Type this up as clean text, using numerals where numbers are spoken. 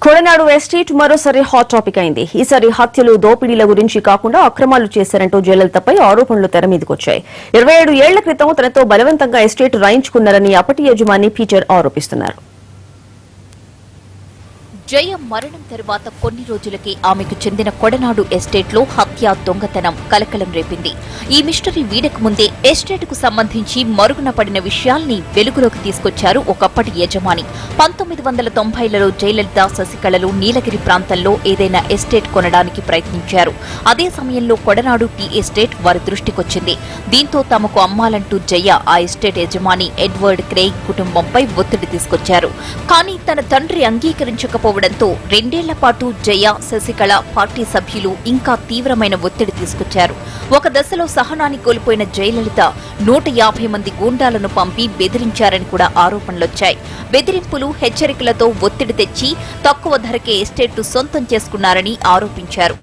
Kodanad estate మరోసారి hot topic అయింది. ఈసారి హత్యలు, దోపిడీల గురించి కాకుండా అక్రమాలు చేశారంటూ జయలలితపై ఆరోపణలు తెరమీదకొచ్చాయి. 27 ఏళ్ల క్రితం తనతో బలవంతంగా ఎస్టేట్ రాయించుకున్నారని అప్పటి యజమాని పీటర్ ఆరోపిస్తున్నారు. జయ మరణం తరువాత కొన్ని రోజులకే ఆమెకు చెందిన కొడనాడు ఎస్టేట్లో హత్య, దొంగతనం కలకలం రేపింది. ఈ మిస్టరీ వీడక ముందే ఎస్టేట్కు సంబంధించి మరుగున పడిన విషయాల్ని వెలుగులోకి తీసుకొచ్చారు ఒకప్పటి యజమాని. 1990లలో జయలలిత, శశికళలు నీలగిరి ప్రాంతంలో ఏదైనా ఎస్టేట్ కొనడానికి ప్రయత్నించారు. అదే సమయంలో కొడనాడు టీ ఎస్టేట్ వారి దృష్టికొచ్చింది. దీంతో తమకు అమ్మాలంటూ జయ ఆ ఎస్టేట్ యజమాని ఎడ్వర్డ్ క్రెయిగ్ కుటుంబంపై ఒత్తిడి తీసుకొచ్చారు. కానీ తన తండ్రి అంగీకరించకపోవడంతో 2 ఏళ్ల పాటు జయ, శశికళ పార్టీ సభ్యులు ఇంకా తీవ్రమైన ఒత్తిడి తీసుకొచ్చారు. ఒక దశలో సహనాన్ని కోల్పోయిన జయలలిత 150 మంది గూండాలను పంపి బెదిరించారని కూడా ఆరోపణలొచ్చాయి. బెదిరింపులు, హెచ్చరికలతో ఒత్తిడి తెచ్చి తక్కువ ధరకే ఎస్టేట్ను సొంతం చేసుకున్నారని ఆరోపించారు.